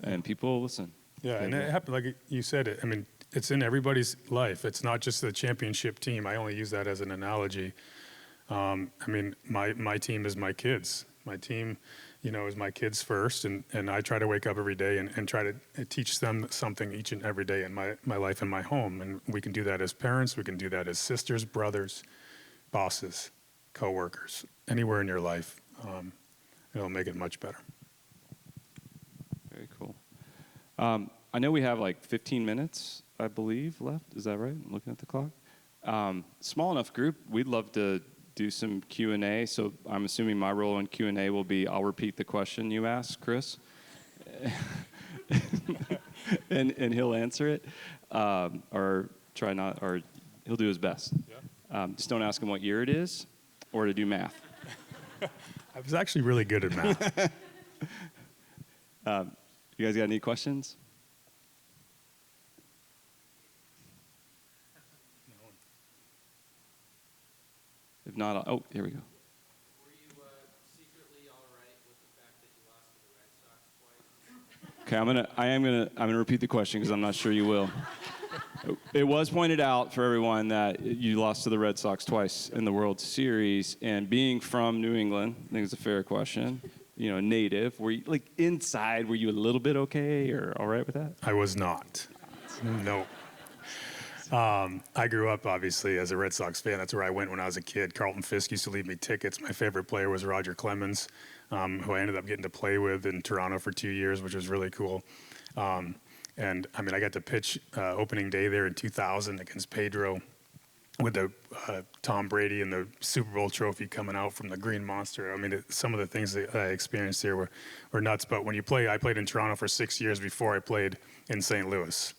And people listen. Yeah, and it happened, like you said it. I mean, it's in everybody's life. It's not just the championship team. I only use that as an analogy. I mean, my team is my kids. My team, you know, is my kids first, and I try to wake up every day and try to teach them something each and every day in my life and my home. And we can do that as parents. We can do that as sisters, brothers, bosses, coworkers, anywhere in your life. It'll make it much better. Very cool. I know we have like 15 minutes, I believe, left. Is that right? I'm looking at the clock. Small enough group. We'd love to do some Q&A. So I'm assuming my role in Q&A will be I'll repeat the question you asked, Chris, and he'll answer it, or try not, or he'll do his best. Yeah. Just don't ask him what year it is, or to do math. I was actually really good at math. You guys got any questions? If not, oh, here we go. Were you secretly all right with the fact that you lost to the Red Sox twice? Okay, I'm gonna repeat the question because I'm not sure you will. It was pointed out for everyone that you lost to the Red Sox twice in the World Series, and being from New England, I think it's a fair question. You know, native. Were you like inside? Were you a little bit okay or all right with that? I was not. No. I grew up, obviously, as a Red Sox fan. That's where I went when I was a kid. Carlton Fisk used to leave me tickets. My favorite player was Roger Clemens, who I ended up getting to play with in Toronto for 2 years, which was really cool. And, I mean, I got to pitch opening day there in 2000 against Pedro with the Tom Brady and the Super Bowl trophy coming out from the Green Monster. I mean, some of the things that I experienced there were nuts. But when you play, I played in Toronto for 6 years before I played in St. Louis.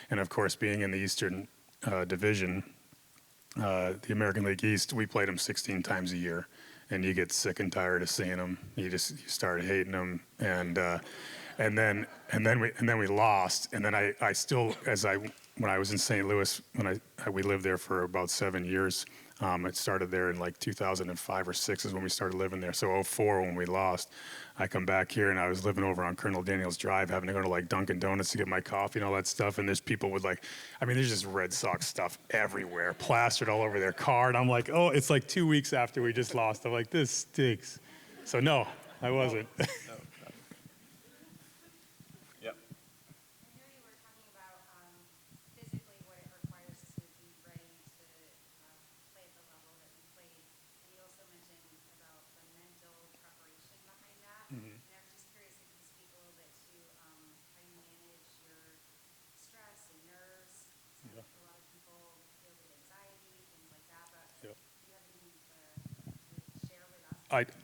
And, of course, being in the Eastern Division, the American League East, we played them 16 times a year. And you get sick and tired of seeing them. You start hating them. And then we lost. And then I still, when I was in St. Louis, we lived there for about 7 years. It started there in like 2005 or 6 is when we started living there. So 2004 when we lost, I come back here and I was living over on Colonel Daniels Drive, having to go to like Dunkin' Donuts to get my coffee and all that stuff. And there's people with like, I mean, there's just Red Sox stuff everywhere, plastered all over their car. And I'm like, oh, it's like 2 weeks after we just lost. I'm like, this stinks. So no, I wasn't.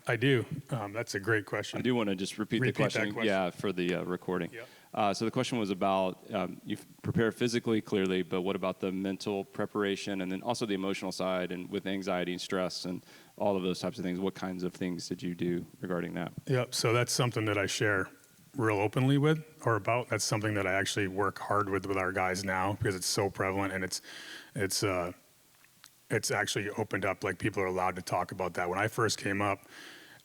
I do. That's a great question. I do want to just repeat the question. Yeah, for the recording. Yep. So the question was about you prepare physically, clearly, but what about the mental preparation and then also the emotional side and with anxiety and stress and all of those types of things? What kinds of things did you do regarding that? Yep. So that's something that I share real openly with or about. That's something that I actually work hard with our guys now because it's so prevalent and it's actually opened up, like people are allowed to talk about that. When I first came up,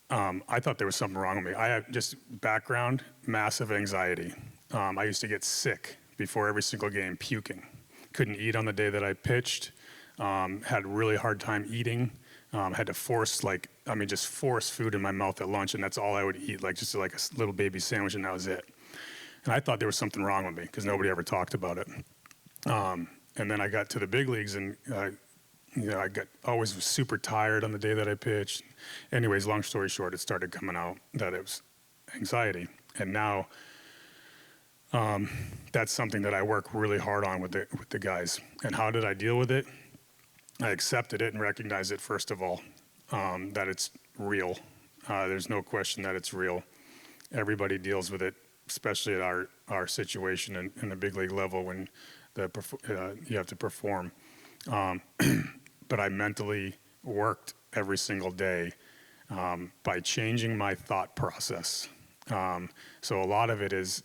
I thought there was something wrong with me. I had just background, massive anxiety. I used to get sick before every single game, puking. Couldn't eat on the day that I pitched. Had a really hard time eating. Had to force like I mean, just force food in my mouth at lunch, and that's all I would eat, like just like a little baby sandwich, and that was it. And I thought there was something wrong with me because nobody ever talked about it. And then I got to the big leagues, and I always was super tired on the day that I pitched. Anyways, long story short, it started coming out that it was anxiety, and now that's something that I work really hard on with the guys. And how did I deal with it? I accepted it and recognized it, first of all, that it's real. There's no question that it's real. Everybody deals with it, especially at our situation in the big league level when you have to perform. But I mentally worked every single day by changing my thought process. So a lot of it is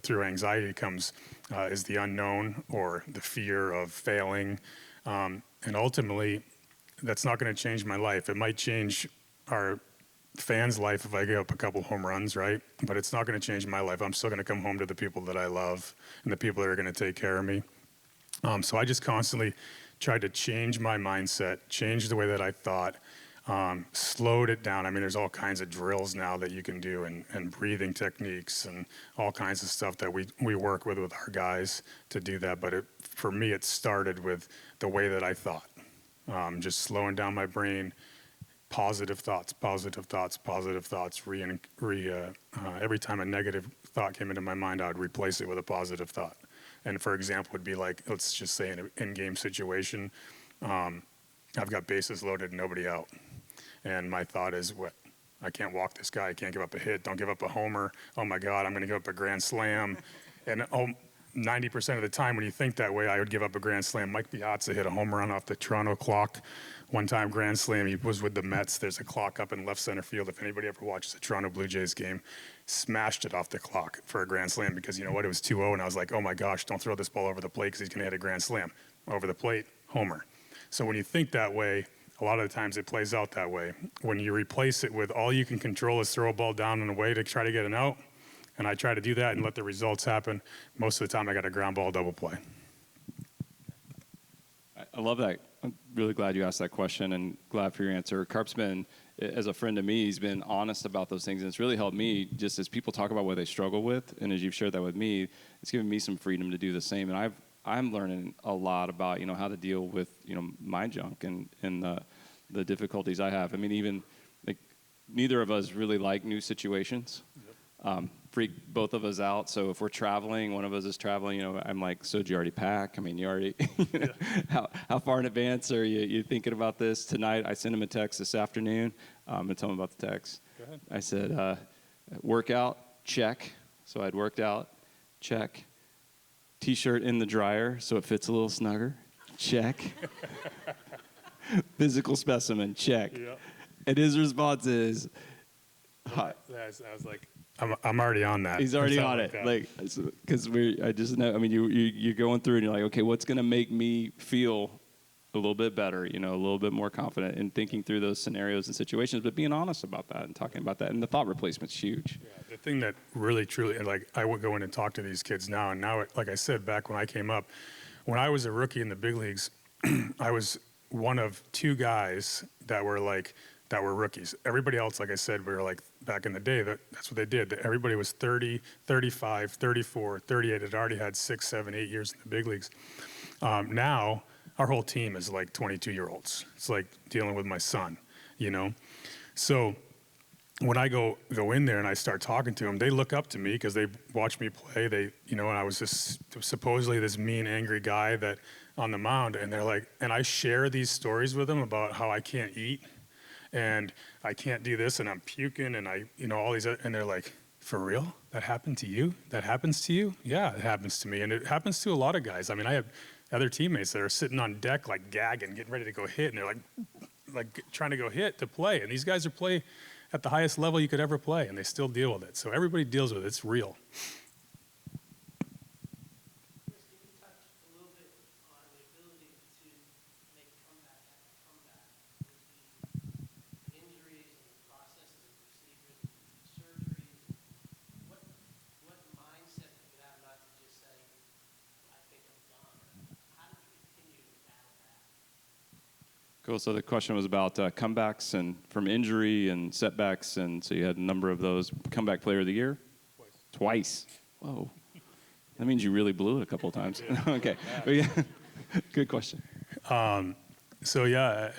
through anxiety comes is the unknown or the fear of failing. And ultimately, that's not going to change my life. It might change our fans' life if I give up a couple home runs, right? But it's not going to change my life. I'm still going to come home to the people that I love and the people that are going to take care of me. So I just constantly tried to change my mindset, change the way that I thought, slowed it down. I mean, there's all kinds of drills now that you can do and breathing techniques and all kinds of stuff that we work with our guys to do that. But for me, it started with the way that I thought, just slowing down my brain, positive thoughts, positive thoughts, positive thoughts. Every time a negative thought came into my mind, I would replace it with a positive thought. And for example, would be like, let's just say in an in-game situation, I've got bases loaded and nobody out. And my thought is, what? I can't walk this guy. I can't give up a hit. Don't give up a homer. Oh my God, I'm going to give up a grand slam. And 90% of the time when you think that way, I would give up a grand slam. Mike Piazza hit a home run off the Toronto clock. One time grand slam, he was with the Mets. There's a clock up in left center field. If anybody ever watches a Toronto Blue Jays game, smashed it off the clock for a grand slam because you know what? It was 2-0 and I was like, oh my gosh, don't throw this ball over the plate because he's going to hit a grand slam. Over the plate, homer. So when you think that way, a lot of the times it plays out that way. When you replace it with all you can control is throw a ball down and away to try to get an out, and I try to do that and let the results happen, most of the time I got a ground ball double play. I love that. I'm really glad you asked that question and glad for your answer. Carp's been, as a friend to me, he's been honest about those things, and it's really helped me just as people talk about what they struggle with, and as you've shared that with me, it's given me some freedom to do the same. And I'm learning a lot about, how to deal with, my junk and the difficulties I have. I mean, even like neither of us really like new situations. Freak both of us out. So if we're traveling, one of us is traveling, I'm like, so did you already pack? I mean, you already, how far in advance are you thinking about this? Tonight, I sent him a text this afternoon. I'm going to tell him about the text. Go ahead. I said, workout, check. So I'd worked out, check. T-shirt in the dryer so it fits a little snugger, check. Physical specimen, check. Yep. And his response is, I was like, I'm already on that. He's already on it, because I just know. I mean, you're going through and you're like, okay, what's going to make me feel a little bit better, a little bit more confident in thinking through those scenarios and situations, but being honest about that and talking about that. And the thought replacement's huge. Yeah, the thing that really, truly, like, I would go in and talk to these kids now, and now, like I said, back when I came up, when I was a rookie in the big leagues, I was one of two guys that were rookies. Everybody else, like I said, we were like, back in the day, that's what they did. Everybody was 30, 35, 34, 38, had already had 6, 7, 8 years in the big leagues. Now, our whole team is like 22-year-olds. It's like dealing with my son, So when I go in there and I start talking to them, they look up to me because they watch me play. And I was just supposedly this mean, angry guy that on the mound, and they're like, and I share these stories with them about how I can't eat and I can't do this and I'm puking and all these, and they're like, for real? That happened to you? That happens to you? Yeah, it happens to me. And it happens to a lot of guys. I mean, I have other teammates that are sitting on deck like gagging, getting ready to go hit, and they're like trying to go hit to play. And these guys are play at the highest level you could ever play, and they still deal with it. So everybody deals with it. It's real. Chris, can you touch a little bit on the ability to make comeback after comeback with the injuries and the processes and procedures and surgeries? What mindset do you have not to just say, I think I'm done? How do you continue to battle that? Cool. So the question was about comebacks and from injury and setbacks, and so you had a number of those. Comeback Player of the Year? Twice. Whoa. That means you really blew it a couple of times. Okay. But yeah. Good question. So yeah,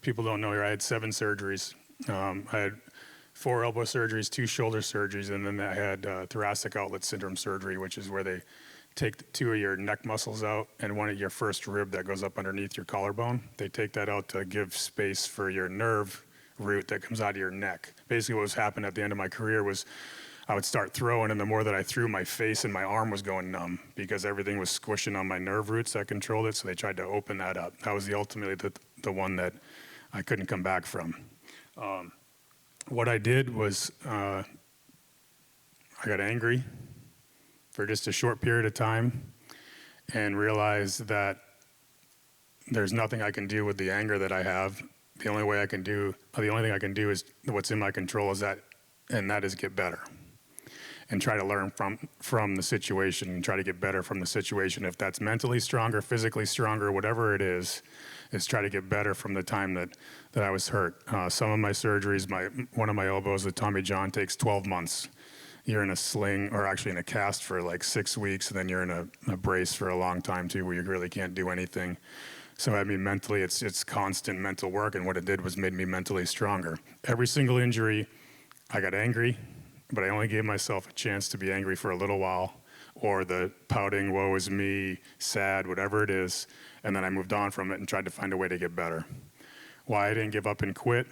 people don't know here, I had 7 surgeries. I had 4 elbow surgeries, 2 shoulder surgeries, and then I had thoracic outlet syndrome surgery, which is where they take 2 of your neck muscles out and one of your first rib that goes up underneath your collarbone. They take that out to give space for your nerve root that comes out of your neck. Basically what was happening at the end of my career was I would start throwing, and the more that I threw, my face and my arm was going numb because everything was squishing on my nerve roots that controlled it, so they tried to open that up. That was ultimately the one that I couldn't come back from. What I did was I got angry for just a short period of time and realized that there's nothing I can do with the anger that I have. The only thing I can do is what's in my control and that is get better and try to learn from the situation and try to get better from the situation. If that's mentally stronger, physically stronger, whatever it is try to get better from the time that I was hurt. Some of my surgeries, one of my elbows, the Tommy John, takes 12 months. You're in a sling, or actually in a cast for like 6 weeks, and then you're in a brace for a long time too, where you really can't do anything. So I mean, mentally, it's constant mental work, and what it did was made me mentally stronger. Every single injury, I got angry, but I only gave myself a chance to be angry for a little while, or the pouting, woe is me, sad, whatever it is, and then I moved on from it and tried to find a way to get better. Why I didn't give up and quit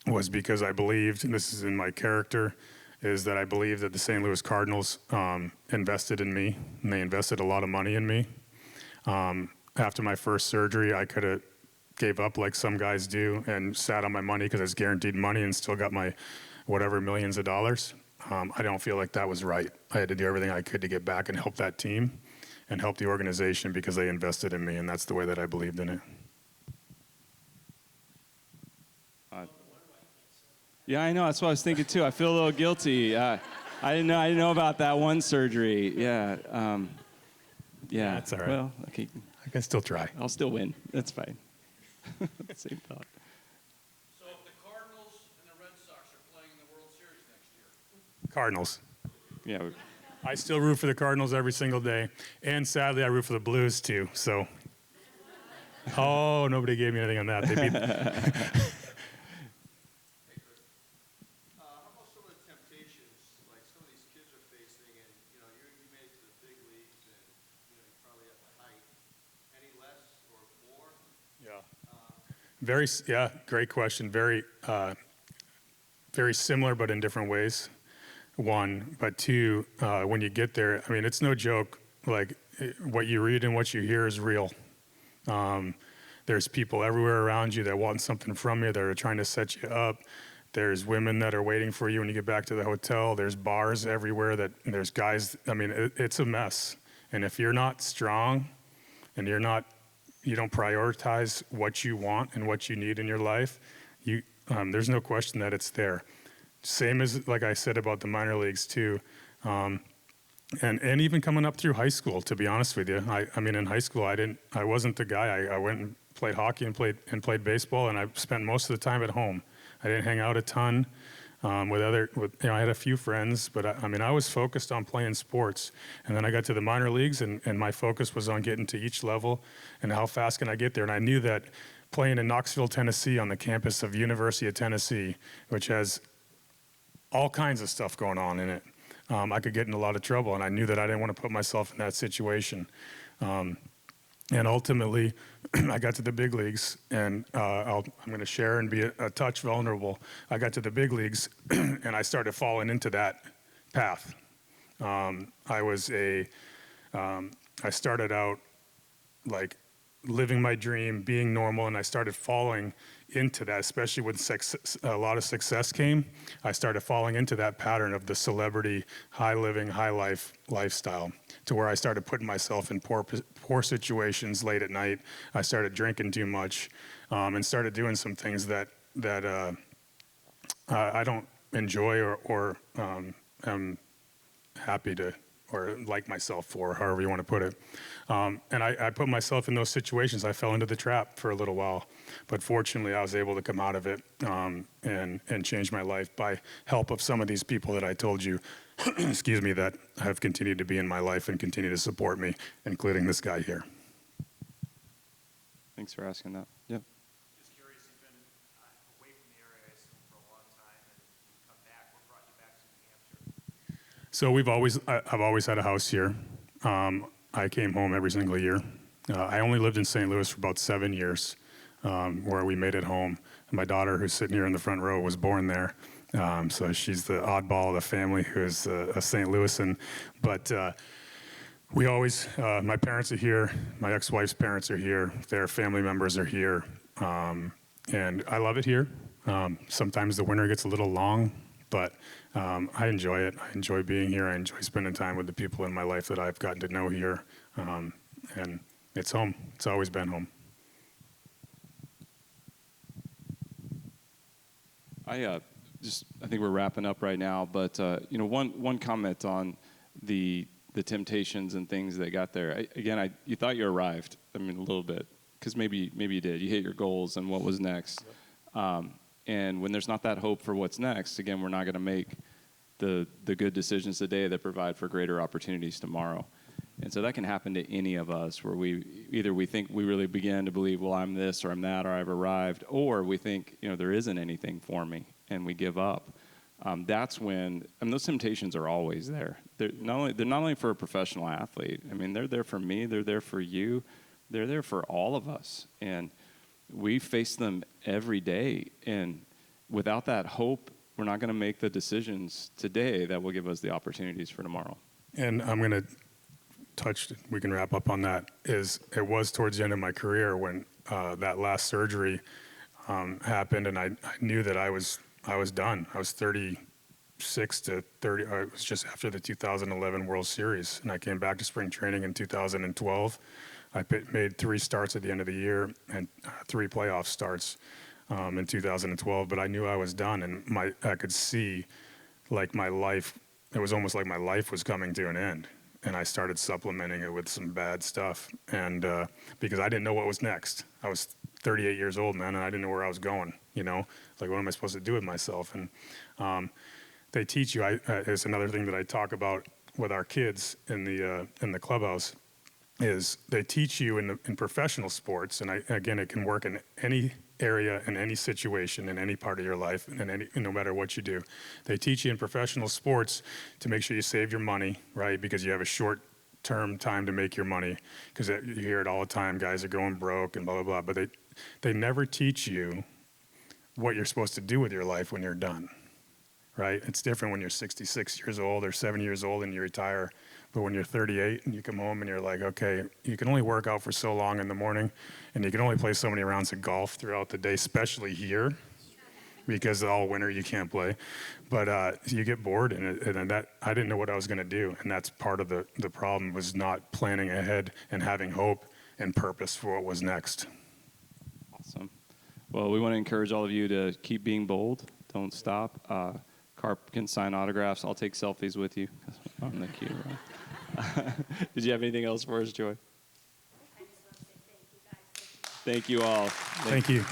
was because I believed, and this is in my character, is that I believe that the St. Louis Cardinals invested in me, and they invested a lot of money in me. After my first surgery, I could have gave up like some guys do and sat on my money because it's guaranteed money and still got my whatever millions of dollars. I don't feel like that was right. I had to do everything I could to get back and help that team and help the organization because they invested in me, and that's the way that I believed in it. Yeah, I know. That's what I was thinking too. I feel a little guilty. I didn't know about that one surgery. Yeah. Yeah. That's all right. Well, okay. I can still try. I'll still win. That's fine. Same thought. So if the Cardinals and the Red Sox are playing in the World Series next year, Cardinals. Yeah. I still root for the Cardinals every single day, and sadly, I root for the Blues too. So, nobody gave me anything on that. They beat. how about some of the temptations like some of these kids are facing, and you made it to the big leagues, and you're probably at the height. Any less or more? Yeah. Great question. Very similar, but in different ways. 1, but 2, when you get there, I mean, it's no joke. Like what you read and what you hear is real. There's people everywhere around you that want something from you, that are trying to set you up. There's women that are waiting for you when you get back to the hotel. There's bars everywhere there's guys. I mean, it's a mess. And if you're not strong and you don't prioritize what you want and what you need in your life, there's no question that it's there. Same as, like I said about the minor leagues too. And even coming up through high school, to be honest with you, I mean, in high school, I wasn't the guy. I went and played hockey and played baseball, and I spent most of the time at home. I didn't hang out a ton I had a few friends, but I was focused on playing sports. And then I got to the minor leagues, and my focus was on getting to each level and how fast can I get there. And I knew that playing in Knoxville, Tennessee, on the campus of University of Tennessee, which has all kinds of stuff going on in it, I could get in a lot of trouble, and I knew that I didn't want to put myself in that situation. And ultimately, I got to the big leagues, and I'm going to share and be a touch vulnerable. I got to the big leagues, and I started falling into that path. I started out like living my dream, being normal, and I started falling into that, especially when a lot of success came. I started falling into that pattern of the celebrity, high living, high life lifestyle, to where I started putting myself in poor situations late at night. I started drinking too much, and started doing some things that I don't enjoy or am happy to or like myself for, however you want to put it. And I put myself in those situations. I fell into the trap for a little while, but fortunately I was able to come out of it and change my life by help of some of these people that I told you, excuse me, that have continued to be in my life and continue to support me, including this guy here. Thanks for asking that. Yep. Just curious, you've been away from the area, I assume, for a long time, and you've come back. What brought you back to New Hampshire? So I've always had a house here. I came home every single year. I only lived in St. Louis for about 7 years, where we made it home. And my daughter, who's sitting here in the front row, was born there. So she's the oddball of the family, who is a St. Louisan. But we always, my parents are here. My ex-wife's parents are here. Their family members are here. And I love it here. Sometimes the winter gets a little long, but I enjoy it. I enjoy being here. I enjoy spending time with the people in my life that I've gotten to know here. And it's home. It's always been home. I think we're wrapping up right now, but one comment on the temptations and things that got there. You thought you arrived. I mean, a little bit, because maybe you did. You hit your goals and what was next. And when there's not that hope for what's next, again, we're not going to make the good decisions today that provide for greater opportunities tomorrow. And so that can happen to any of us, where we think we really begin to believe, well, I'm this or I'm that or I've arrived, or we think, there isn't anything for me, and we give up. That's when, and those temptations are always there. They're not only for a professional athlete. I mean, they're there for me. They're there for you. They're there for all of us. And we face them every day. And without that hope, we're not going to make the decisions today that will give us the opportunities for tomorrow. And I'm going to we can wrap up on that, it was towards the end of my career when that last surgery happened, and I knew that I was done. I was 36 to 30. It was just after the 2011 World Series, and I came back to spring training in 2012. I made 3 starts at the end of the year and 3 playoff starts in 2012, but I knew I was done, and I could see like my life, it was almost like my life was coming to an end. And I started supplementing it with some bad stuff, and because I didn't know what was next. I was 38 years old, man, and I didn't know where I was going. Like, what am I supposed to do with myself? And they teach you. It's another thing that I talk about with our kids in the clubhouse. Is they teach you in professional sports, and again, it can work in any area, in any situation, in any part of your life, and no matter what you do. They teach you in professional sports to make sure you save your money, right? Because you have a short-term time to make your money. Because you hear it all the time, guys are going broke and blah, blah, blah. But they never teach you what you're supposed to do with your life when you're done, right? It's different when you're 66 years old or 70 years old and you retire. But when you're 38 and you come home and you're like, okay, you can only work out for so long in the morning, and you can only play so many rounds of golf throughout the day, especially here, because all winter you can't play. But you get bored, and that I didn't know what I was going to do, and that's part of the problem, was not planning ahead and having hope and purpose for what was next. Awesome. Well, we want to encourage all of you to keep being bold. Don't stop. Carp can sign autographs. I'll take selfies with you on the queue. Did you have anything else for us, Joy? I just want to say thank you, guys. Thank you all. Thank you.